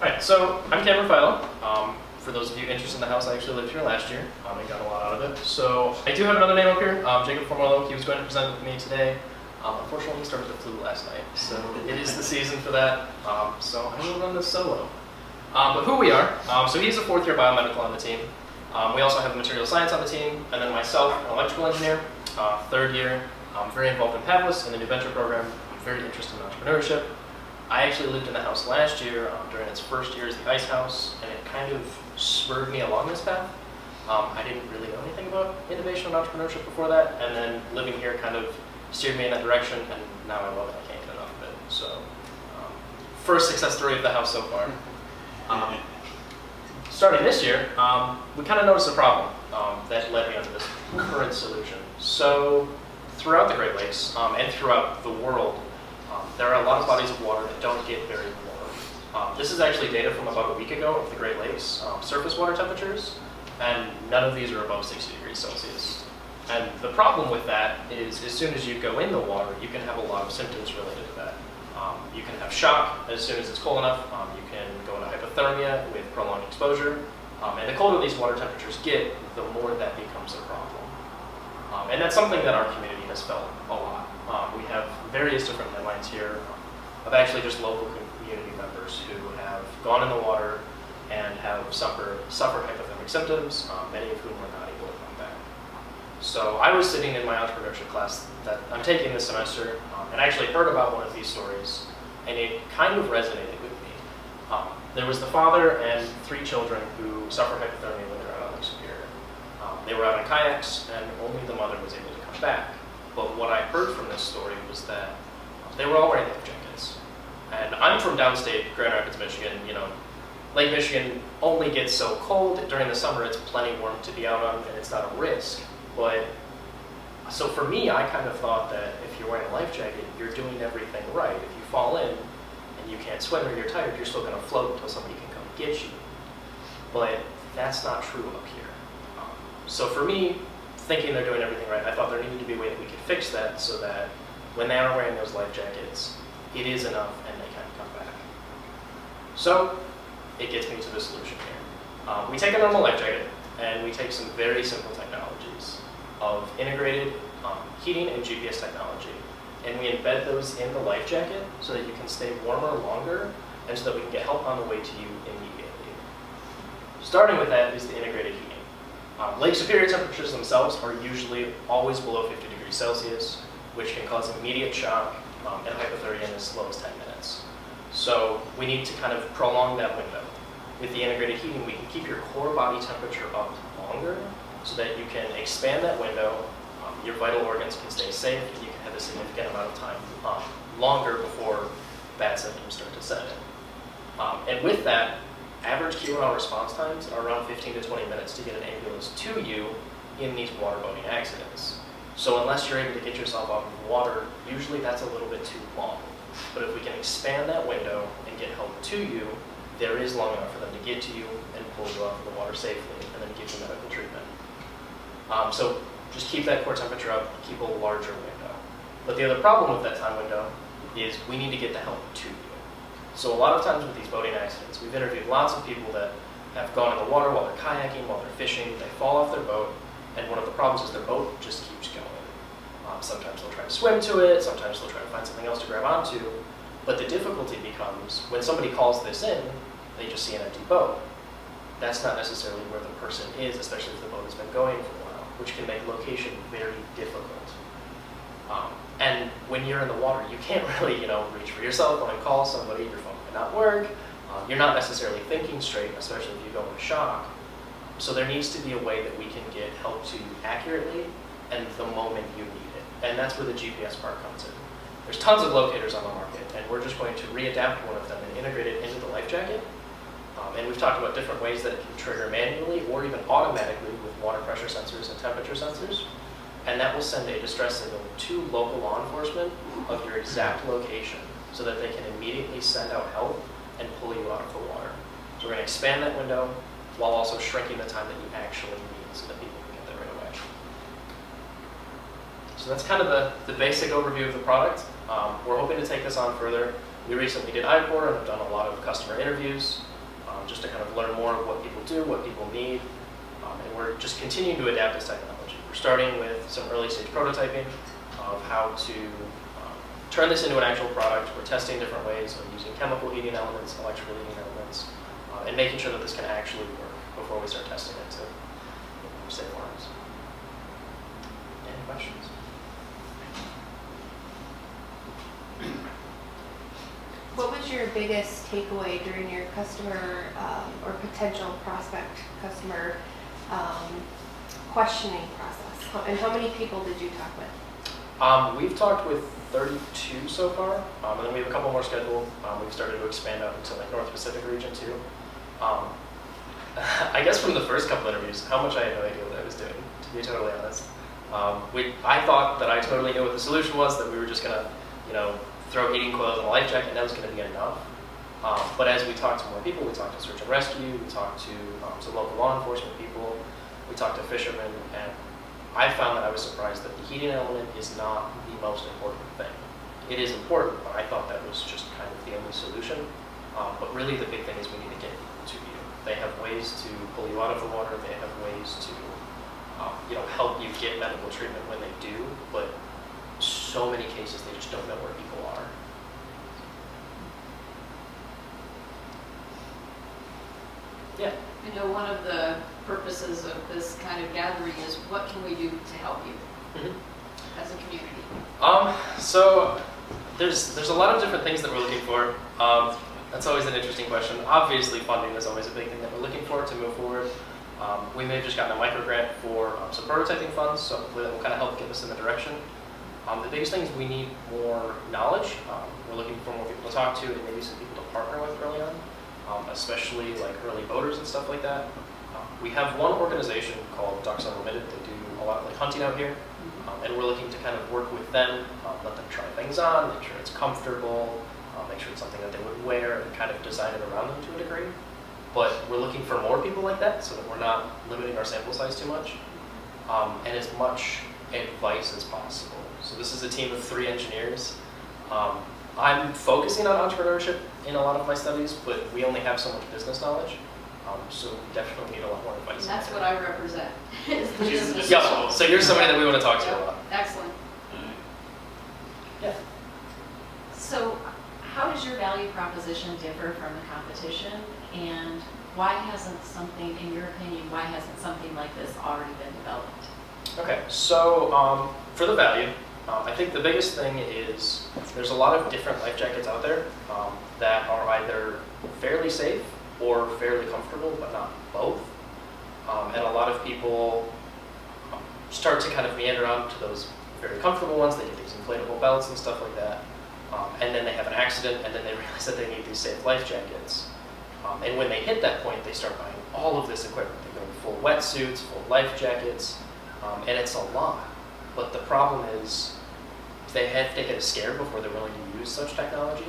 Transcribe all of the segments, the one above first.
Alright, so I'm Cameron Philo. For those of you interested in the house, I actually lived here last year and got a lot out of it. So I do have another name up here, Jacob Formello. He was going to present with me today. Unfortunately, he started the flu last night, so it is the season for that. So I will run this solo. But who we are, so he's a fourth year biomedical on the team. We also have a material science on the team, and then myself, an electrical engineer, third year. I'm very involved in Pavlis in the new venture program. I'm very interested in entrepreneurship. I actually lived in the house last year during its first year as the ice house, and it kind of spurred me along this path. I didn't really know anything about innovation and entrepreneurship before that, and then living here kind of steered me in that direction, and now I love it. I can't get enough of it. So, first success story of the house so far. Starting this year, we kind of noticed a problem that led me onto this current solution. So, throughout the Great Lakes and throughout the world, there are a lot of bodies of water that don't get very warm. This is actually data from about a week ago of the Great Lakes surface water temperatures, and none of these are above 60 degrees Celsius. And the problem with that is as soon as you go in the water, you can have a lot of symptoms related to that. You can have shock as soon as it's cold enough. You can go into hypothermia with prolonged exposure. And the colder these water temperatures get, the more that becomes a problem. And that's something that our community has felt a lot. We have various different headlines here of actually just local community members who have gone in the water and have suffered hypothermic symptoms, many of whom were not able to come back. So I was sitting in my entrepreneurship class that I'm taking this semester, and I actually heard about one of these stories, and it kind of resonated with me. There was the father and 3 children who suffered hypothermia when they were out on Lake Superior. They were out on kayaks, and only the mother was able to come back. But what I heard from this story was that they were all wearing life jackets. And I'm from downstate Grand Rapids, Michigan. You know, Lake Michigan only gets so cold. During the summer, it's plenty warm to be out on, and it's not a risk. But, so for me, I kind of thought that if you're wearing a life jacket, you're doing everything right. If you fall in and you can't swim or you're tired, you're still going to float until somebody can come get you. But that's not true up here. So for me, thinking they're doing everything right, I thought there needed to be a way that we could fix that so that when they are wearing those life jackets, it is enough and they can come back. So it gets me to the solution here. We take a normal life jacket and we take some very simple technologies of integrated heating and GPS technology, and we embed those in the life jacket so that you can stay warmer longer and so that we can get help on the way to you immediately. Starting with that is the integrated heating. Lake Superior temperatures themselves are usually always below 50 degrees Celsius, which can cause immediate shock and hypothermia in as slow as 10 minutes. So we need to kind of prolong that window. With the integrated heating, we can keep your core body temperature up longer so that you can expand that window, your vital organs can stay safe, and you can have a significant amount of time longer before bad symptoms start to set in. And with that, average Q&R response times are around 15 to 20 minutes to get an ambulance to you in these waterboating accidents. So unless you're able to get yourself out of the water, usually that's a little bit too long. But if we can expand that window and get help to you, there is long enough for them to get to you and pull you out of the water safely and then give you medical treatment. So just keep that core temperature up, keep a larger window. But the other problem with that time window is we need to get the help to you. So a lot of times with these boating accidents, we've interviewed lots of people that have gone in the water while they're kayaking, while they're fishing, they fall off their boat, and one of the problems is their boat just keeps going. Sometimes they'll try to swim to it, sometimes they'll try to find something else to grab onto, but the difficulty becomes when somebody calls this in, they just see an empty boat. That's not necessarily where the person is, especially if the boat has been going for a while, which can make location very difficult. And when you're in the water, you can't really, reach for your cell phone and call somebody. Your phone might not work. You're not necessarily thinking straight, especially if you go into shock. So there needs to be a way that we can get help to you accurately and the moment you need it. And that's where the GPS part comes in. There's tons of locators on the market, and we're just going to readapt one of them and integrate it into the life jacket. And we've talked about different ways that it can trigger manually or even automatically with water pressure sensors and temperature sensors. And that will send a distress signal to local law enforcement of your exact location so that they can immediately send out help and pull you out of the water. So we're going to expand that window while also shrinking the time that you actually need so that people can get there right away. So that's kind of the basic overview of the product. We're hoping to take this on further. We recently did IPOR and have done a lot of customer interviews. just to kind of learn more of what people do, what people need. And we're just continuing to adapt this technology. We're starting with some early stage prototyping of how to turn this into an actual product. We're testing different ways of using chemical heating elements, electrical heating elements, and making sure that this can actually work before we start testing it to save lives. Any questions? What was your biggest takeaway during your customer or potential prospect customer questioning process? And how many people did you talk with? We've talked with 32 so far, and then we have a couple more scheduled. We've started to expand out into like North Pacific region too. I guess from the first couple interviews, how much I had no idea what I was doing, to be totally honest. I thought that I totally knew what the solution was, that we were just gonna, throw heating coils and a life jacket, and that was gonna be enough. But as we talked to more people, we talked to search and rescue, we talked to some local law enforcement people, we talked to fishermen, and I found that I was surprised that the heating element is not the most important thing. It is important, but I thought that was just kind of the only solution. But really the big thing is we need to get people to you. They have ways to pull you out of the water, they have ways to help you get medical treatment when they do, but so many cases they just don't know where people are. Yeah. I know one of the purposes of this kind of gathering is what can we do to help you as a community? So there's a lot of different things that we're looking for. That's always an interesting question. Obviously, funding is always a big thing that we're looking for to move forward. We may have just gotten a micro grant for some prototyping funds, so hopefully that will kind of help get us in the direction. The biggest thing is we need more knowledge. We're looking for more people to talk to and maybe some people to partner with early on, especially like early voters and stuff like that. We have one organization called Ducks Unlimited. They do a lot of like hunting out here, and we're looking to kind of work with them, let them try things on, make sure it's comfortable, make sure it's something that they would wear, and kind of design it around them to a degree. But we're looking for more people like that so that we're not limiting our sample size too much, and as much advice as possible. So this is a team of 3 engineers. I'm focusing on entrepreneurship in a lot of my studies, but we only have so much business knowledge. So we definitely need a lot more advice. And that's what I represent. is the business Yeah, world. so you're somebody that we want to talk to a lot. Excellent. Yeah. So how does your value proposition differ from the competition, and why hasn't something, in your opinion, why hasn't something like this already been developed? Okay, so for the value, I think the biggest thing is there's a lot of different life jackets out there that are either fairly safe or fairly comfortable, but not both. And a lot of people start to kind of meander on to those very comfortable ones. They get these inflatable belts and stuff like that. And then they have an accident, and then they realize that they need these safe life jackets. And when they hit that point, they start buying all of this equipment. They go full wetsuits, full life jackets, and it's a lot. But the problem is they have to get scared before they're willing to use such technology.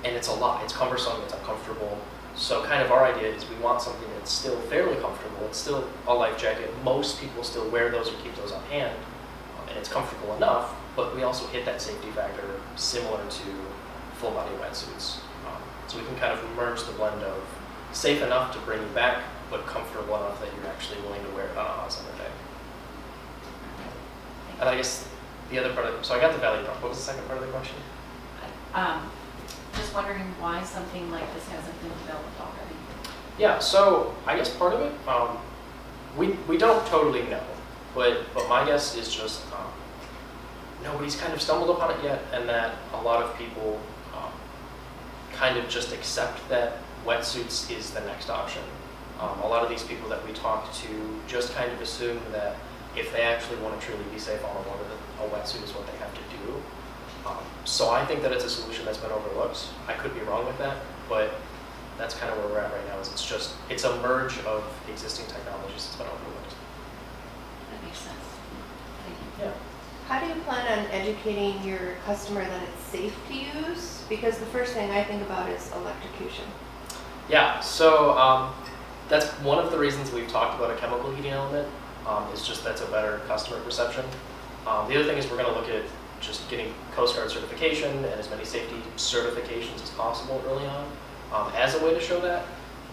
And it's a lot. It's cumbersome, it's uncomfortable. So kind of our idea is we want something that's still fairly comfortable. It's still a life jacket. Most people still wear those or keep those on hand. And it's comfortable enough, but we also hit that safety factor similar to full body wetsuits. So we can kind of merge the blend of safe enough to bring you back, but comfortable enough that you're actually willing to wear it on a hot summer day. And I guess the other part of so I got the value prop. What was the second part of the question? Just wondering why something like this hasn't been developed already. Yeah, so I guess part of it, we don't totally know, but my guess is just nobody's kind of stumbled upon it yet, and that a lot of people kind of just accept that wetsuits is the next option. A lot of these people that we talk to just kind of assume that if they actually want to truly be safe on the water, that a wetsuit is what they have to do. So I think that it's a solution that's been overlooked. I could be wrong with that, but that's kind of where we're at right now. Is it's a merge of existing technologies that's been overlooked. That makes sense. Thank you. Yeah. How do you plan on educating your customer that it's safe to use? Because the first thing I think about is electrocution. Yeah. So that's one of the reasons we've talked about a chemical heating element. Is just that's a better customer perception. The other thing is we're going to look at just getting Coast Guard certification and as many safety certifications as possible early on as a way to show that.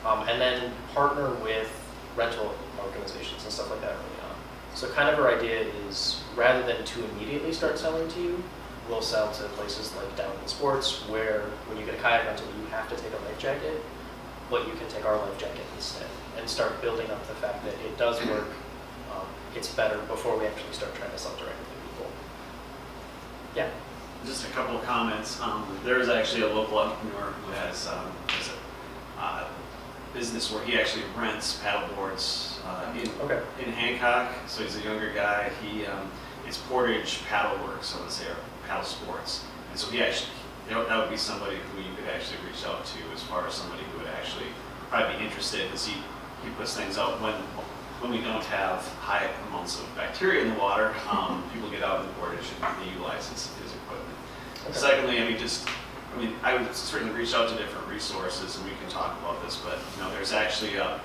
and then partner with rental organizations and stuff like that early on. So kind of our idea is rather than to immediately start selling to you, we'll sell to places like Downwind Sports where when you get a kayak rental, you have to take a life jacket, but you can take our life jacket instead and start building up the fact that it does work. It's better before we actually start trying to sell directly to people. Yeah. Just a couple of comments. There is actually a local entrepreneur who has a business where he actually rents paddle boards Okay. in Hancock. So he's a younger guy. It's Portage Paddle Works, I would say, or Paddle Sports. And so he actually, that would be somebody who you could actually reach out to as far as somebody who would actually probably be interested, because he puts things out when we don't have high amounts of bacteria in the water. People get out in the Portage and they utilize his equipment. Okay. Secondly, I would certainly reach out to different resources, and we can talk about this, but there's actually a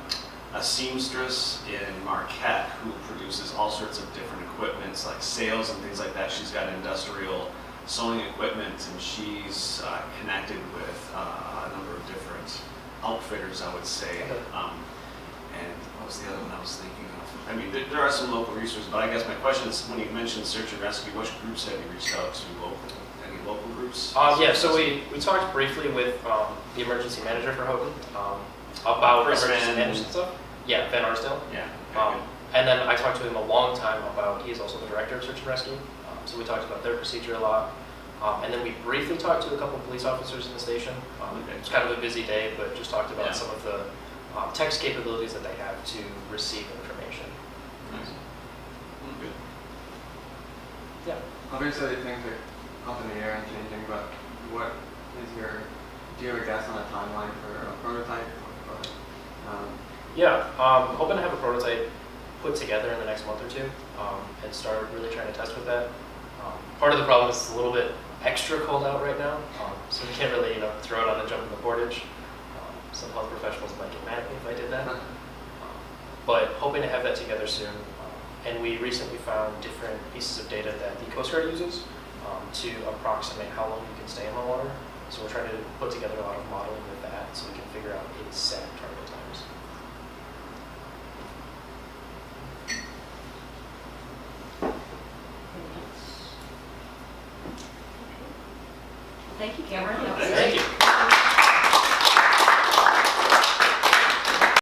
seamstress in Marquette who produces all sorts of different equipments like sails and things like that. She's got industrial sewing equipment, and she's connected with a number of different outfitters, I would say. Okay. And what was the other one I was thinking of? There are some local resources, but I guess my question is, when you mentioned search and rescue, which groups have you reached out to locally? Any local groups? Yeah, so we talked briefly with the emergency manager for Houghton about Chris emergency Van- management stuff. Yeah, Ben Arsdale. Yeah. And then I talked to him a long time about, he is also the director of search and rescue. So we talked about their procedure a lot. And then we briefly talked to a couple of police officers in the station. It was kind of a busy day, but just talked about Yeah. some of the text capabilities that they have to receive information. Nice. Good. Yeah. Obviously, things are up in the air and changing, but do you have a guess on a timeline for a prototype? Yeah, hoping to have a prototype put together in the next month or two and start really trying to test with that. Part of the problem is it's a little bit extra cold out right now, so we can't really throw it on and jump in the Portage. Some health professionals might get mad at me if I did that. But hoping to have that together soon. And we recently found different pieces of data that the Coast Guard uses to approximate how long you can stay in the water. So we're trying to put together a lot of modeling with that so we can figure out exact target times. Thank you, Cameron. That was Thank great. you.